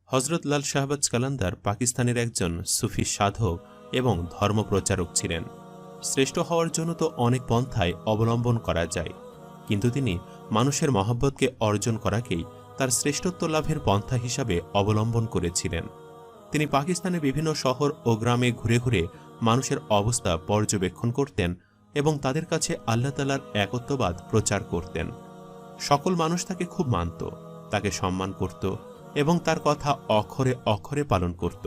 হজরত লাল শাহবাজ কালান্দার পাকিস্তানের একজন সুফি সাধক এবং ধর্মপ্রচারক ছিলেন। শ্রেষ্ঠ হওয়ার জন্য তো অনেক পন্থায় অবলম্বন করা যায়, কিন্তু তিনি মানুষের মহব্বতকে অর্জন করাকেই তার শ্রেষ্ঠত্ব লাভের পন্থা হিসাবে অবলম্বন করেছিলেন। তিনি পাকিস্তানের বিভিন্ন শহর ও গ্রামে ঘুরে ঘুরে মানুষের অবস্থা পর্যবেক্ষণ করতেন এবং তাদের কাছে আল্লাহ তাআলার একত্ববাদ প্রচার করতেন। সকল মানুষ তাকে খুব মানত, তাকে সম্মান করত এবং তার কথা অক্ষরে অক্ষরে পালন করত।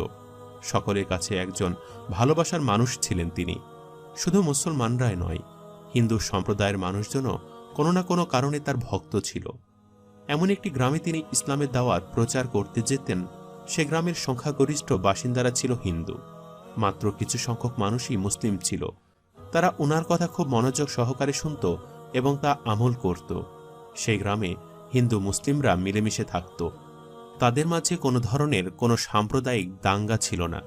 সকলের কাছে একজন ভালোবাসার মানুষ ছিলেন তিনি। শুধু মুসলমানরাই নয়, হিন্দু সম্প্রদায়ের মানুষজনও কোনো না কোনো কারণে তার ভক্ত ছিল। এমন একটি গ্রামে তিনি ইসলামের দাওয়াত প্রচার করতে যেতেন। সে গ্রামের সংখ্যাগরিষ্ঠ বাসিন্দারা ছিল হিন্দু, মাত্র কিছু সংখ্যক মানুষই মুসলিম ছিল। তারা ওনার কথা খুব মনোযোগ সহকারে শুনত এবং তা আমল করত। সেই গ্রামে হিন্দু মুসলিমরা মিলেমিশে থাকত। তাদের মাঝে কোনো ধরনের কোনো সাম্প্রদায়িক দাঙ্গা ছিল না।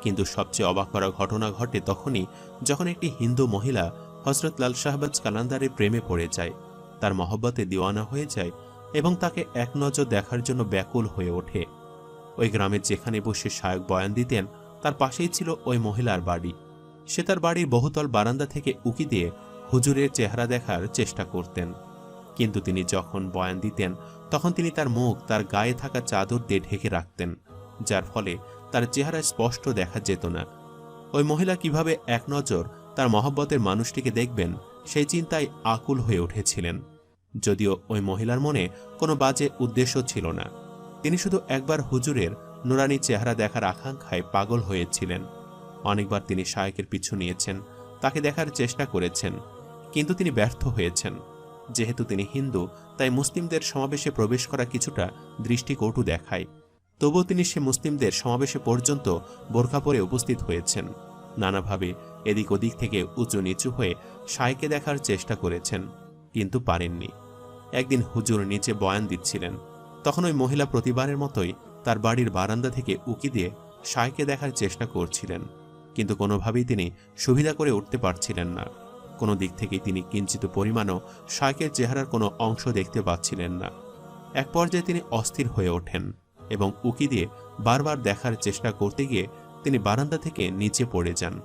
কিন্তু সবচেয়ে অবাক করা ঘটনা ঘটে তখনই যখন একটি হিন্দু মহিলা হজরত লাল শাহবাজ কালান্দারের প্রেমে পড়ে যায়, তার মহব্বতে দিওয়ানা হয়ে যায় এবং তাকে এক নজর দেখার জন্য ব্যাকুল হয়ে ওঠে। ওই গ্রামের যেখানে বসে শায়ক বয়ান দিতেন তার পাশেই ছিল ওই মহিলার বাড়ি। সে তার বাড়ির বহুতল বারান্দা থেকে উকি দিয়ে হুজুরের চেহারা দেখার চেষ্টা করতেন, কিন্তু তিনি যখন বয়ান দিতেন তখন তিনি তার মুখ তার গায়ে থাকা চাদর দিয়ে ঢেকে রাখতেন, যার ফলে তার চেহারা স্পষ্ট দেখা যেত না। ওই মহিলা কিভাবে এক নজর তার মহব্বতের মানুষটিকে দেখবেন সেই চিন্তায় আকুল হয়ে উঠেছিলেন। যদিও ওই মহিলার মনে কোনো বাজে উদ্দেশ্য ছিল না, তিনি শুধু একবার হুজুরের নুরানি চেহারা দেখার আকাঙ্ক্ষায় পাগল হয়েছিলেন। অনেকবার তিনি শায়েকের পিছু নিয়েছেন, তাকে দেখার চেষ্টা করেছেন, কিন্তু তিনি ব্যর্থ হয়েছেন। যেহেতু তিনি হিন্দু, তাই মুসলিমদের সমাবেশে প্রবেশ করা কিছুটা দৃষ্টিকটু দেখায়। তবুও তিনি সে মুসলিমদের সমাবেশে পর্যন্ত বোরকা পরে উপস্থিত হয়েছেন। নানাভাবে এদিক ওদিক থেকে উঁচু নিচু হয়ে শায়েকে দেখার চেষ্টা করেছেন, কিন্তু পারেননি। একদিন হুজুর নিচে বয়ান দিচ্ছিলেন, তখন ওই মহিলা প্রতিবারের মতোই তার বাড়ির বারান্দা থেকে উকি দিয়ে শায়েকে দেখার চেষ্টা করছিলেন, কিন্তু কোনোভাবেই তিনি সুবিধা করে উঠতে পারছিলেন না। কোনো দিক থেকেই তিনি কিঞ্চিত পরিমাণও শায়েকের চেহারার কোনো অংশ দেখতে পাচ্ছিলেন না। এক পর্যায়ে তিনি অস্থির হয়ে ওঠেন এবং উকি দিয়ে বারবার দেখার চেষ্টা করতে গিয়ে তিনি বারান্দা থেকে নিচে পড়ে যান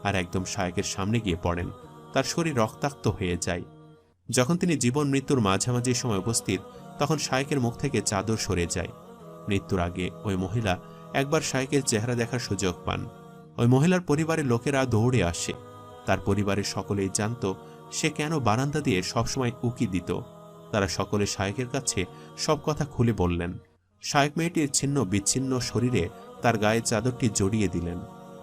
আর একদম শায়েকের সামনে গিয়ে পড়েন। তার শরীর রক্তাক্ত হয়ে যায়। যখন তিনি জীবন মৃত্যুর মাঝামাঝি সময় উপস্থিত, তখন শায়েকের মুখ থেকে চাদর সরে যায়। মৃত্যুর আগে ওই মহিলা একবার শায়েকের চেহারা দেখার সুযোগ পান। ওই মহিলার পরিবারের লোকেরা দৌড়ে আসে। তার পরিবারের সকলেই জানত সে কেন বারান্দা দিয়ে সবসময় উকি দিত। তারা সকলে শায়েকের কাছে সব কথা খুলে বললেন। শায়েক মেয়েটির ছিন্ন বিচ্ছিন্ন শরীরে তার গায়ে চাদরটি জড়িয়ে দিলেন,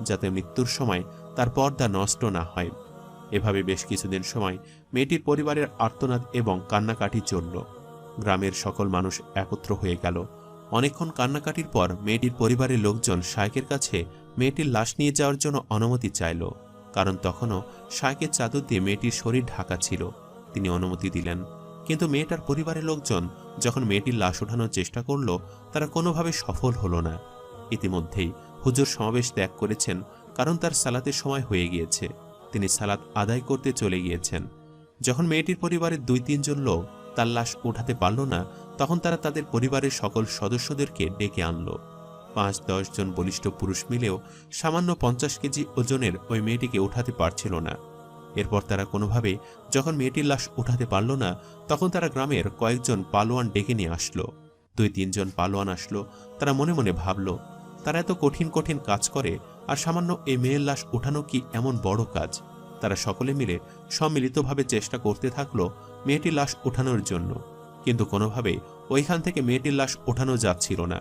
যাতে মৃত্যুর সময় তার পর্দা নষ্ট না হয়। এভাবে বেশ কিছুদিন সময় মেয়েটির পরিবারের আর্তনাদ এবং কান্নাকাটি চলল। গ্রামের সকল মানুষ একত্র হয়ে গেল। অনেকক্ষণ কান্নাকাটির পর মেয়েটির পরিবারের লোকজন শায়েকের কাছে মেয়েটির লাশ নিয়ে যাওয়ার জন্য অনুমতি চাইল, কারণ তখনও শায়েকের চাদর দিয়ে মেয়েটির শরীর ঢাকা ছিল। তিনি অনুমতি দিলেন, কিন্তু মেয়েটার পরিবারের লোকজন যখন মেয়েটির লাশ ওঠানোর চেষ্টা করল, তারা কোনোভাবে সফল হল না। ইতিমধ্যেই হুজুর সমাবেশ ত্যাগ করেছেন, কারণ তার সালাতের সময় হয়ে গিয়েছে। তিনি সালাত আদায় করতে চলে গিয়েছেন। যখন মেয়েটির পরিবারের ২-৩ জন লোক তার লাশ উঠাতে পারল না, তখন তারা তাদের পরিবারের সকল সদস্যদেরকে ডেকে আনল। ৫-১০ জন বলিষ্ঠ পুরুষ মিলেও সামান্য ৫০ কেজি ওজনের ওই মেয়েটিকে উঠাতে পারছিল না। এরপর তারা কোনোভাবে যখন মেয়েটির লাশ উঠাতে পারল না, তখন তারা গ্রামের কয়েকজন পালোয়ান ডেকে নিয়ে আসলো। ২-৩ জন পালোয়ান আসলো। তারা মনে মনে ভাবল, তারা এত কঠিন কঠিন কাজ করে, আর সামান্য এই মেয়ের লাশ উঠানো কি এমন বড় কাজ? তারা সকলে মিলে সম্মিলিতভাবে চেষ্টা করতে থাকলো মেয়েটির লাশ উঠানোর জন্য, কিন্তু কোনোভাবে ওইখান থেকে মেয়েটির লাশ উঠানো যাচ্ছিল না।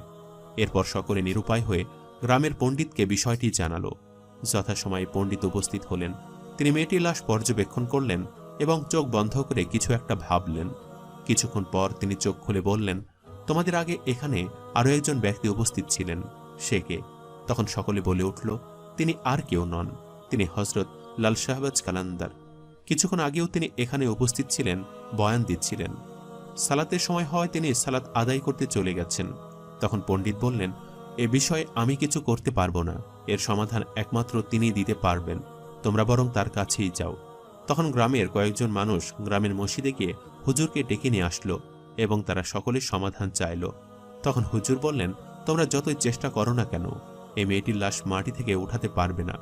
এরপর সকলে নিরুপায় হয়ে গ্রামের পণ্ডিতকে বিষয়টি জানালো। যথাসময়ে পণ্ডিত উপস্থিত হলেন। তিনি মেয়েটির লাশ পর্যবেক্ষণ করলেন এবং চোখ বন্ধ করে কিছু একটা ভাবলেন। কিছুক্ষণ পর তিনি চোখ খুলে বললেন, তোমাদের আগে এখানে আরও একজন ব্যক্তি উপস্থিত ছিলেন, সে কে? তখন সকলে বলে উঠল, তিনি আর কেউ নন, তিনি হজরত লাল শাহবাজ কালান্দার। কিছুক্ষণ আগেও তিনি এখানে উপস্থিত ছিলেন, বয়ান দিচ্ছিলেন। সালাতের সময় হওয়ায় তিনি সালাত আদায় করতে চলে গেছেন। তখন পণ্ডিত বললেন, এ বিষয়ে আমি কিছু করতে পারবো না, এর সমাধান একমাত্র তিনি দিতে পারবেন, তোমরা বরং তার কাছেই যাও। তখন গ্রামের কয়েকজন মানুষ গ্রামের মসজিদে গিয়ে হুজুরকে ডেকে নিয়ে আসলো এবং তারা সকলে সমাধান চাইল। তখন হুজুর বললেন, তোমরা যতই চেষ্টা করো না কেন এই মেয়েটির লাশ মাটি থেকে উঠাতে পারবে না,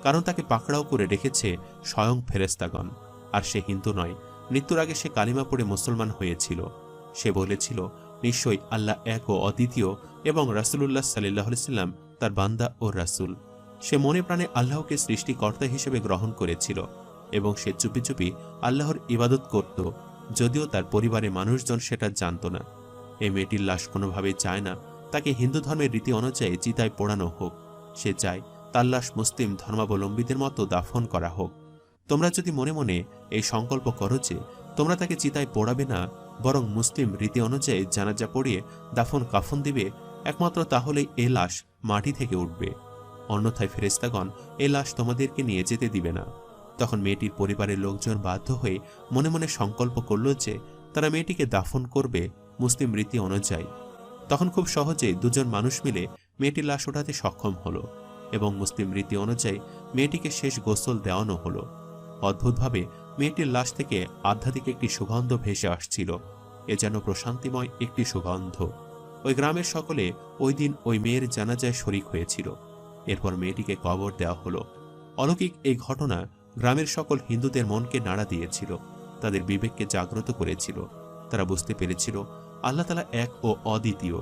কারণ তাকে পাকড়াও করে রেখেছে স্বয়ং ফেরেশতাগণ। আর সে হিন্দু নয়, মৃত্যুর আগে সে কালিমা পড়ে মুসলমান হয়েছিল। সে বলেছিল, নিশ্চয়ই আল্লাহ এক ও অদ্বিতীয় এবং রাসূলুল্লাহ সাল্লাল্লাহু আলাইহি সাল্লাম তার বান্দা ও রাসূল। সে মনে প্রাণে আল্লাহকে সৃষ্টিকর্তা হিসেবে গ্রহণ করেছিল এবং সে চুপি চুপি আল্লাহর ইবাদত করত, যদিও তার পরিবারের মানুষজন সেটা জানত না। এই মেয়েটির লাশ কোনোভাবেই চায় না তাকে হিন্দু ধর্মের রীতি অনুযায়ী চিতায় পোড়ানো হোক। সে চায় তার লাশ মুসলিম ধর্মাবলম্বীদের মতো দাফন করা হোক। তোমরা যদি মনে মনে এই সংকল্প করো যে তোমরা তাকে চিতায় পোড়াবে না, বরং মুসলিম রীতি অনুযায়ী জানাজা পড়িয়ে দাফন কাফন দিবে, একমাত্র তাহলেই এ লাশ মাটি থেকে উঠবে। অন্যথায় ফেরেশতাগণ এ লাশ তোমাদেরকে নিয়ে যেতে দিবে না। তখন মেয়েটির পরিবারের লোকজন বাধ্য হয়ে মনে মনে সংকল্প করল যে তারা মেয়েটিকে দাফন করবে মুসলিম রীতি অনুযায়ী। তখন খুব সহজেই দুজন মানুষ মিলে মেয়েটির লাশ ওঠাতে সক্ষম হলো এবং মুসলিম রীতি অনুযায়ী মেয়েটিকে শেষ গোসল দেওয়ানো হলো। অদ্ভুতভাবে মেয়েটির লাশ থেকে আধ্যাত্মিক একটি সুগন্ধ ভেসে আসছিল। এ যেন প্রশান্তিময় একটি সুগন্ধ। ওই গ্রামের সকলে ওই দিন ওই মেয়ের জানাজায় শরিক হয়েছিল। এরপর মেয়েটিকে কবর দেওয়া হলো। অলৌকিক এই ঘটনা গ্রামের সকল হিন্দুদের মনকে নাড়া দিয়েছিল, তাদের বিবেককে জাগ্রত করেছিল। তারা বুঝতে পেরেছিল আল্লাহ তাআলা এক ও অদ্বিতীয়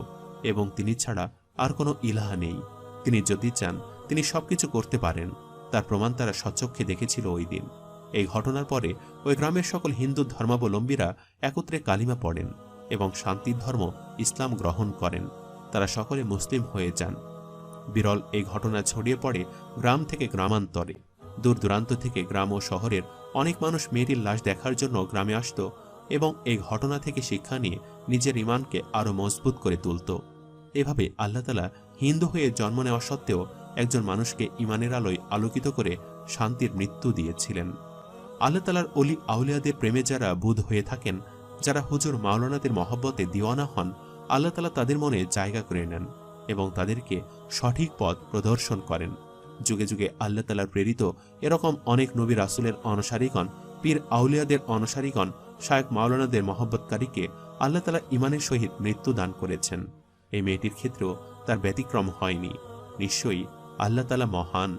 এবং তিনি ছাড়া আর কোনো ইলাহা নেই। তিনি যদি চান তিনি সবকিছু করতে পারেন। তার প্রমাণ তারা স্বচক্ষে দেখেছিল ওই দিন। এই ঘটনার পরে ওই গ্রামের সকল হিন্দু ধর্মাবলম্বীরা একত্রে কালিমা পড়েন এবং শান্তির ধর্ম ইসলাম গ্রহণ করেন। তারা সকলে মুসলিম হয়ে যান। বিরল এই ঘটনা ছড়িয়ে পড়ে গ্রাম থেকে গ্রামান্তরে। দূর দূরান্ত থেকে গ্রাম ও শহরের অনেক মানুষ মেয়েটির লাশ দেখার জন্য গ্রামে আসত এবং এই ঘটনা থেকে শিক্ষা নিয়ে নিজের ঈমানকে আরও মজবুত করে তুলত। এভাবে আল্লাহ তাআলা হিন্দু হয়ে জন্ম নেওয়া সত্ত্বেও একজন মানুষকে ঈমানের আলোয় আলোকিত করে শান্তির মৃত্যু দিয়েছিলেন। আল্লাহ তাআলার অলি আউলিয়াদের প্রেমে যারা বুঁদ হয়ে থাকেন, যারা হুজুর মাওলানাদের মহব্বতে দিওয়ানা হন, আল্লাহ তাআলা তাদের মনে জায়গা করে নেন এবং তাদেরকে সঠিক পথ প্রদর্শন করেন। যুগে যুগে আল্লাহ তাআলার প্রেরিত এরকম অনেক নবী রাসূলের অনুসারীগণ, পীর আউলিয়াদের অনুসারীগণ, শায়েখ মাওলানাদের মহব্বতকারীকে আল্লাহ তাআলা ঈমানের সহিত মৃত্যু দান করেছেন। এই মেয়েটির ক্ষেত্রেও তার ব্যতিক্রম হয়নি। নিশ্চয়ই আল্লাহ তাআলা মহান।